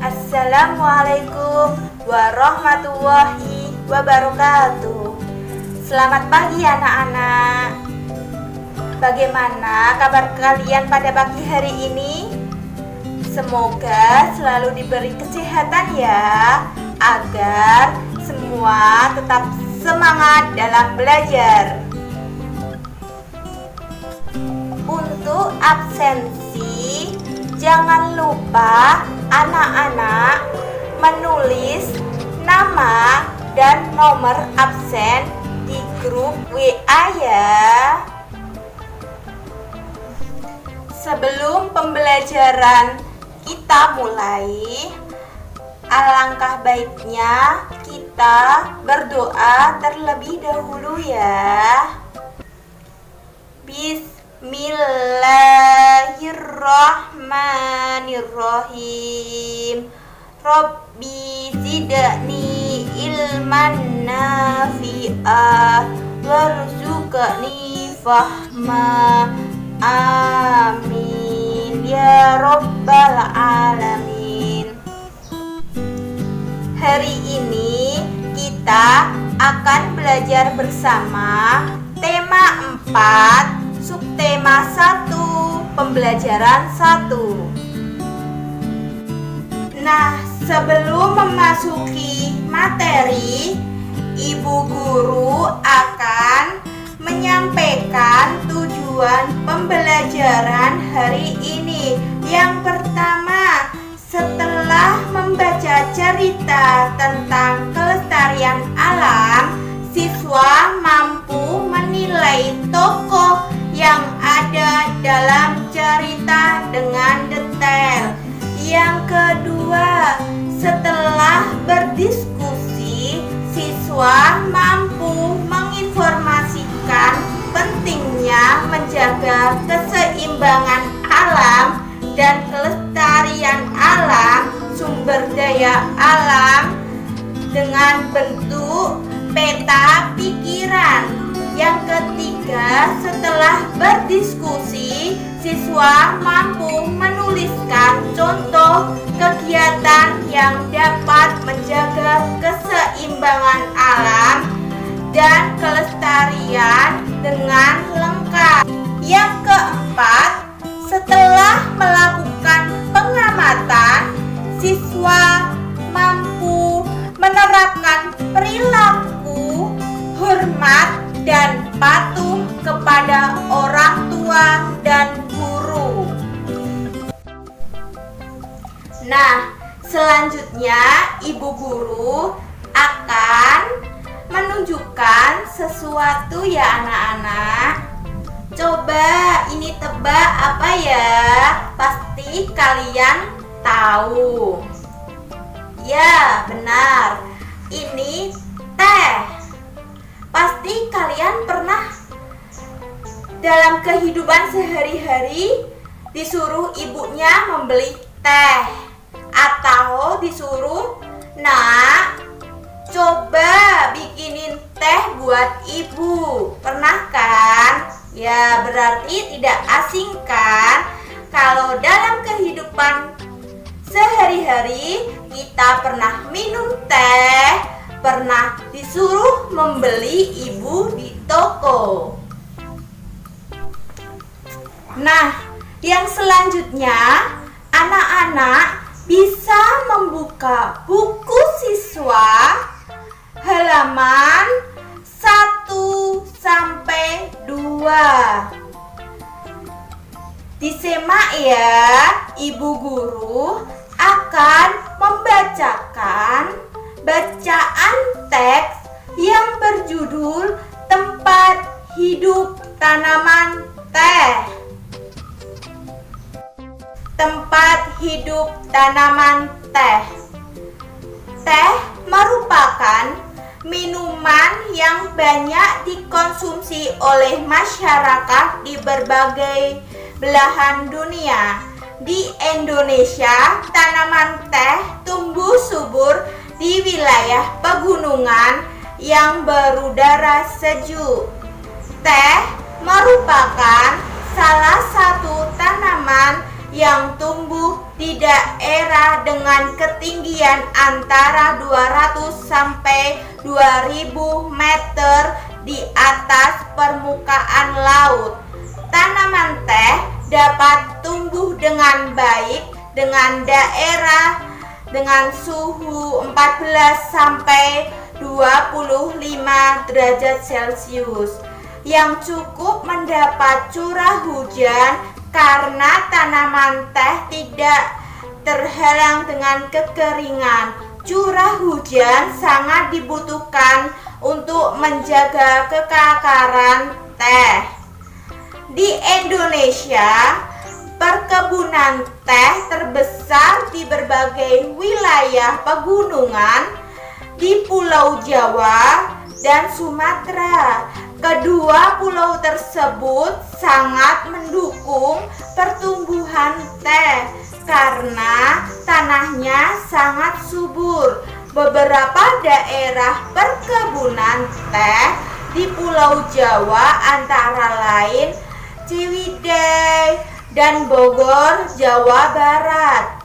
Assalamualaikum warahmatullahi wabarakatuh. Selamat pagi anak-anak. Bagaimana kabar kalian pada pagi hari ini? Semoga selalu diberi kesehatan ya, agar semua tetap semangat dalam belajar. Untuk absensi, jangan lupa anak-anak menulis nama dan nomor absen di grup WA ya. Sebelum pembelajaran kita mulai, alangkah baiknya kita berdoa terlebih dahulu ya. Bismillahirrahmanirrahim. Rabbi zidni ilman nafi'ah warzuqni fahma. Amin ya rabbal alamin. Hari ini kita akan belajar bersama tema 4, subtema 1, pembelajaran 1. Nah, sebelum memasuki materi, Ibu Guru akan menyampaikan tujuan pembelajaran hari ini. Yang pertama, setelah membaca cerita tentang kelestarian alam, siswa mampu menilai tokoh yang ada dalam cerita dengan detail. Yang kedua, setelah berdiskusi, siswa mampu menginformasikan pentingnya menjaga keseimbangan alam dan kelestarian alam, sumber daya alam dengan bentuk peta pikiran. Yang ketiga, setelah berdiskusi, siswa mampu menuliskan contoh kegiatan yang dapat menjaga keseimbangan alam dan kelestarian dengan lengkap. Yang keempat, setelah melakukan pengamatan, siswa mampu menerapkan perilaku hormat dan patuh kepada orang tua dan guru. Nah, selanjutnya Ibu Guru akan menunjukkan sesuatu ya anak-anak. Coba ini tebak apa ya? Pasti kalian tahu. Ya, benar. Ini teh. Pasti kalian pernah dalam kehidupan sehari-hari disuruh ibunya membeli teh, atau disuruh, "Nak, coba bikinin teh buat ibu." Pernah kan? Ya, berarti tidak asing kan kalau dalam kehidupan sehari-hari kita pernah minum teh, pernah disuruh membeli ibu di toko. Nah, yang selanjutnya anak-anak bisa membuka buku siswa halaman 1 sampai 2. Disimak ya, Ibu Guru akan membacakan bacaan teks yang berjudul Tempat Hidup Tanaman Teh. Tempat hidup tanaman teh. Teh merupakan minuman yang banyak dikonsumsi oleh masyarakat di berbagai belahan dunia. Di Indonesia, tanaman teh tumbuh subur di wilayah pegunungan yang berudara sejuk. Teh merupakan salah satu tanaman yang tumbuh di daerah dengan ketinggian antara 200 sampai 2000 meter di atas permukaan laut. Tanaman teh dapat tumbuh dengan baik dengan daerah dengan suhu 14 sampai 25 derajat Celcius yang cukup mendapat curah hujan karena tanaman teh tidak terhalang dengan kekeringan. Curah hujan sangat dibutuhkan untuk menjaga kekakaran teh. Di Indonesia, perkebunan teh terbesar di berbagai wilayah pegunungan di Pulau Jawa dan Sumatera. Kedua pulau tersebut sangat mendukung pertumbuhan teh karena tanahnya sangat subur. Beberapa daerah perkebunan teh di Pulau Jawa antara lain Ciwidey dan Bogor, Jawa Barat,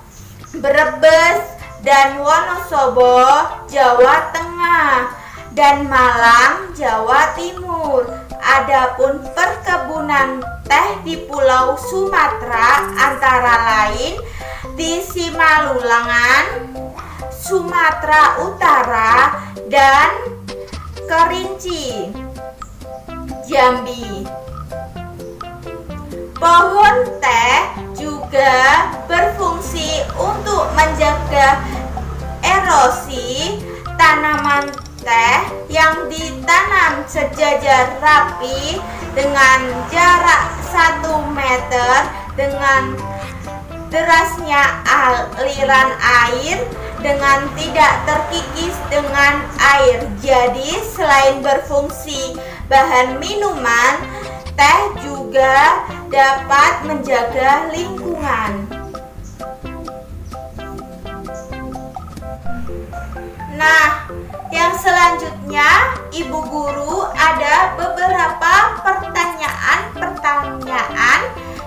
Brebes dan Wonosobo, Jawa Tengah, dan Malang, Jawa Timur. Adapun perkebunan teh di Pulau Sumatera antara lain di Simalungun, Sumatera Utara, dan Kerinci, Jambi. Pohon teh juga berfungsi untuk menjaga erosi. Tanaman teh yang ditanam sejajar rapi dengan jarak 1 meter dengan derasnya aliran air dengan tidak terkikis dengan air. Jadi selain berfungsi bahan minuman, teh juga dapat menjaga lingkungan. Nah, yang selanjutnya Ibu Guru ada beberapa pertanyaan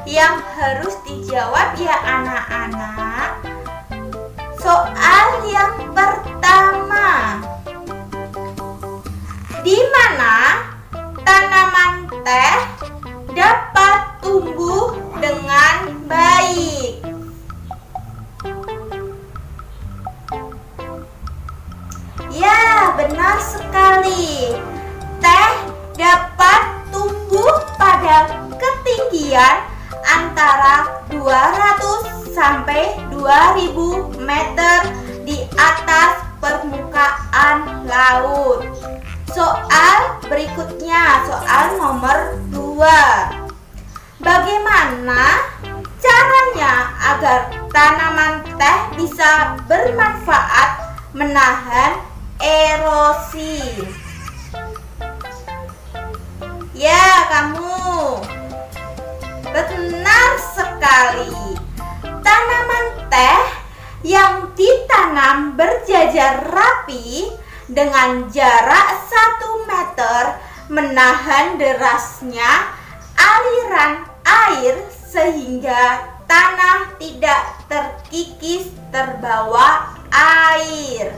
yang harus dijawab ya anak-anak. Soal yang pertama, di mana tanaman teh dapat tumbuh dengan baik? Ya, benar sekali. Teh dapat tumbuh pada ketinggian antara 200 sampai 2000 meter di atas permukaan laut. Soal berikutnya, soal nomor 2. Bagaimana caranya agar tanaman teh bisa bermanfaat menahan erosi? Ya, kamu benar sekali. Tanaman teh yang ditanam berjajar rapi dengan jarak 1 meter menahan derasnya aliran air sehingga tanah tidak terkikis terbawa air.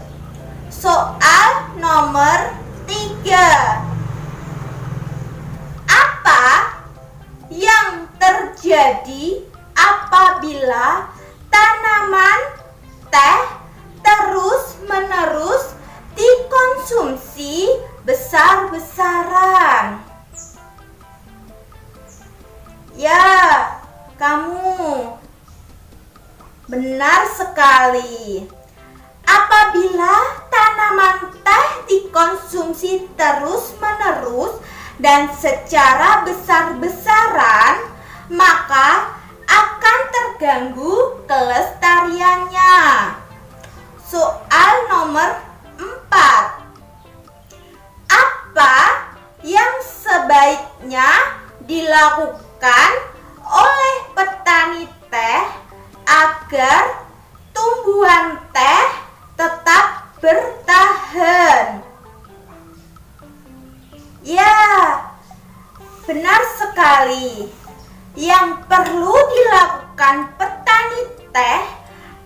Soal nomor 3. Apa yang terjadi apabila tanaman teh terus-menerus dikonsumsi besar-besaran? Ya, kamu benar sekali. Apabila tanaman teh dikonsumsi terus-menerus dan secara besar-besaran, maka akan terganggu kelestariannya. Soal nomor 4. Apa yang sebaiknya dilakukan oleh petani teh agar tumbuhan teh tetap bertahan? Ya, benar sekali. Yang perlu dilakukan petani teh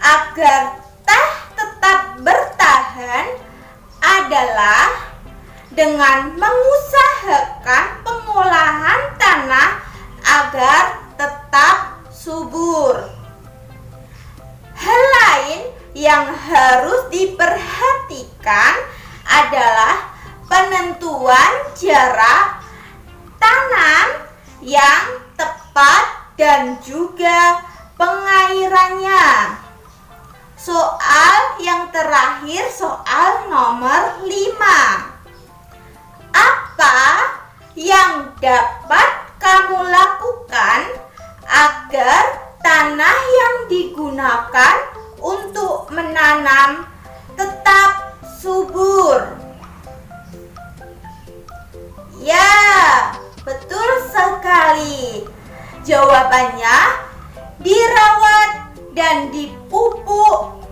agar teh tetap bertahan adalah dengan mengusahakan pengolahan tanah agar tetap subur. Hal lain yang harus diperhatikan adalah penentuan jarak tanam yang tepat dan juga pengairannya. Soal yang terakhir, soal nomor 5. Apa yang dapat kamu lakukan agar tanah yang digunakan untuk menanam tetap subur? Ya, betul sekali. Jawabannya dirawat dan dipupuk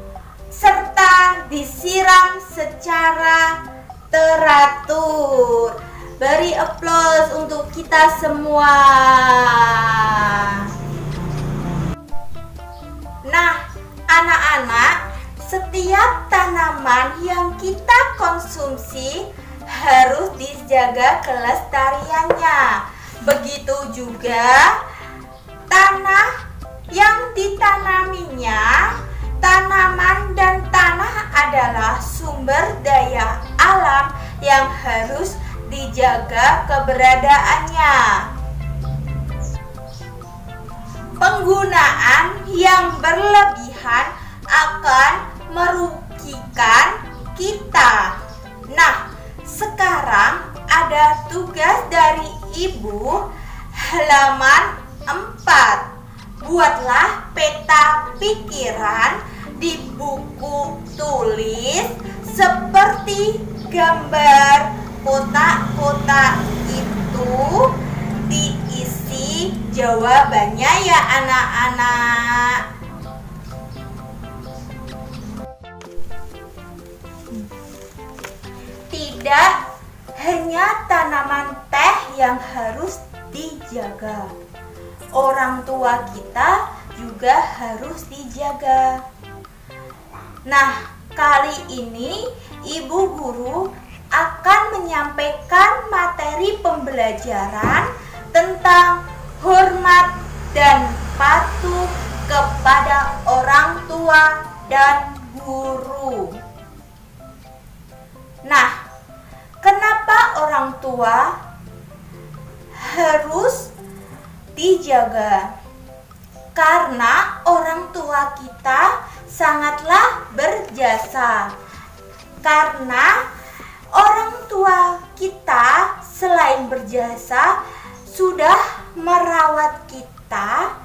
serta disiram secara teratur. Beri aplaus untuk kita semua. Nah, anak-anak, setiap tanaman yang kita konsumsi harus dijaga kelestariannya. Begitu juga tanah yang ditanaminya. Tanaman dan tanah adalah sumber daya alam yang harus dijaga keberadaannya. Penggunaan yang berlebihan akan merugikan kita. Nah, sekarang ada tugas dari Ibu, halaman 4. Buatlah peta pikiran di buku tulis seperti gambar kotak-kotak itu diisi jawabannya ya anak-anak. Tidak hanya tanaman teh yang harus dijaga, orang tua kita juga harus dijaga. Nah, kali ini Ibu Guru akan menyampaikan materi pembelajaran tentang hormat dan patuh kepada orang tua dan guru. Nah, kenapa orang tua harus dijaga? Karena orang tua kita sangatlah berjasa. Karena orang tua kita selain berjasa sudah merawat kita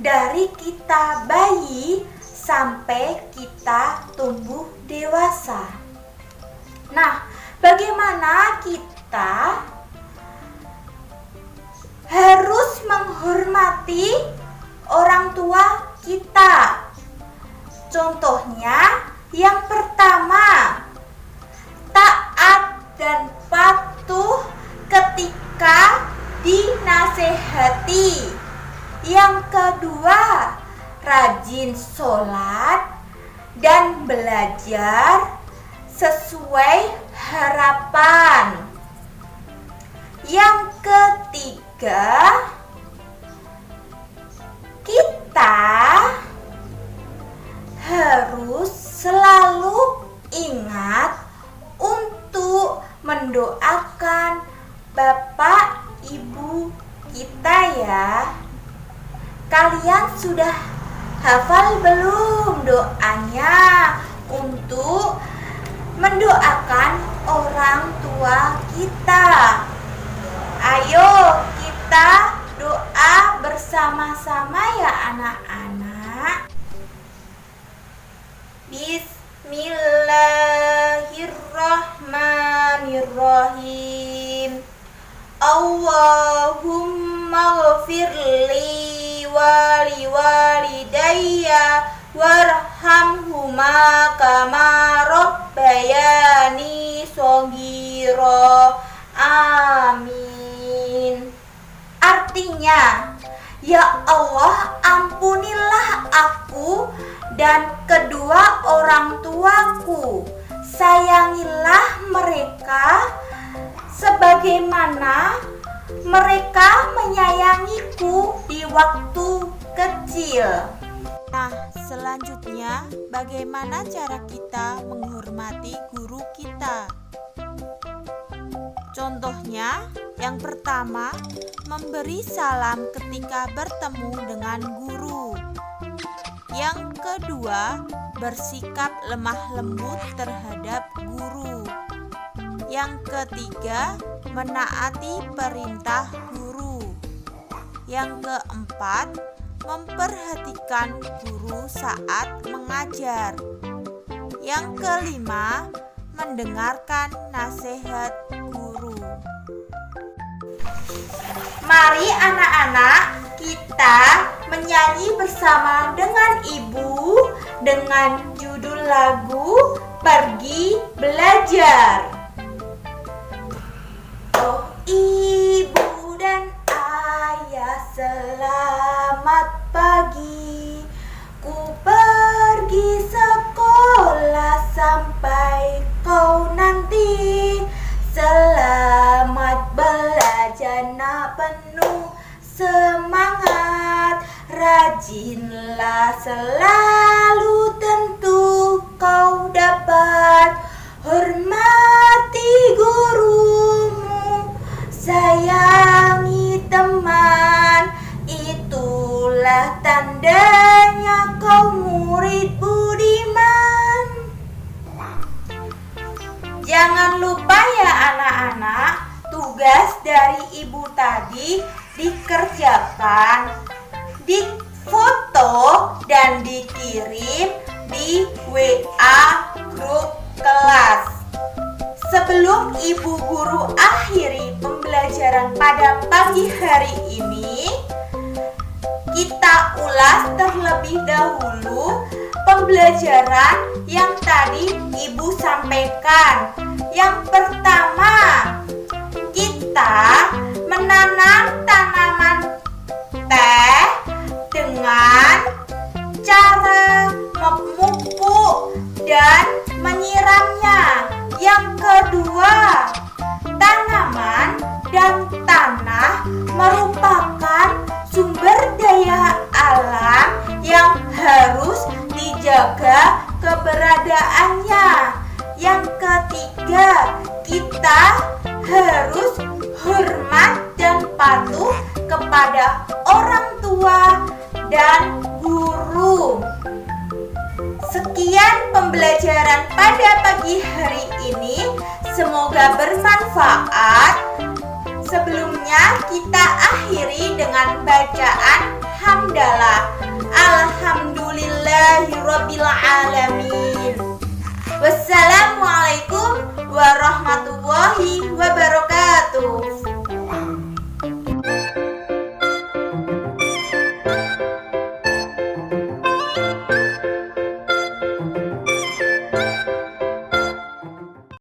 dari kita bayi sampai kita tumbuh dewasa. Nah, bagaimana kita harus menghormati orang tua kita? Contohnya, yang pertama, taat dan patuh ketika dinasehati. Yang kedua, rajin sholat dan belajar sesuai harapan. Yang ketiga, kita harus selalu ingat untuk mendoakan Bapak Ibu kita ya. Kalian sudah hafal belum doanya untuk mendoakan orang tua kita? Ayo kita doa bersama-sama ya Allahumma ghfirli wali walidayya warhamhuma kama rabbayani shaghira. Amin. Artinya, ya Allah, ampunilah aku dan kedua orang tuaku. Sayangilah mereka sebagaimana mereka menyayangiku di waktu kecil. Nah, selanjutnya bagaimana cara kita menghormati guru kita? Contohnya, yang pertama, memberi salam ketika bertemu dengan guru. Yang kedua, bersikap lemah lembut terhadap guru. Yang ketiga, menaati perintah guru. Yang keempat, memperhatikan guru saat mengajar. Yang kelima, mendengarkan nasihat guru. Mari anak-anak, kita menyanyi bersama dengan ibu dengan judul lagu Pergi Belajar. Oh ibu dan ayah, selamat pagi. Ku pergi sekolah sampai kau nanti. Selamat belajar, nak penuh semangat. Rajinlah selalu, tentu kau dapat. Hormati gurumu, sayangi teman. Itulah tandanya kau murid budiman. Jangan lupa ya anak-anak, tugas dari ibu tadi dikerjakan, difoto dan dikirim di WA grup kelas. Sebelum ibu guru akhiri pembelajaran pada pagi hari ini, kita ulas terlebih dahulu pembelajaran yang tadi ibu sampaikan. Yang pertama, kita menanam tanaman teh dengan cara memupuk dan menyiramnya. Yang kedua, tanaman dan tanah merupakan sumber daya alam yang harus dijaga keberadaannya. Yang ketiga, kita harus hormat dan patuh kepada orang tua dan guru. Sekian pembelajaran pada pagi hari ini, semoga bermanfaat. Sebelumnya kita akhiri dengan bacaan hamdalah. Alhamdulillahirabbil alamin. Wassalamualaikum warahmatullahi wabarakatuh.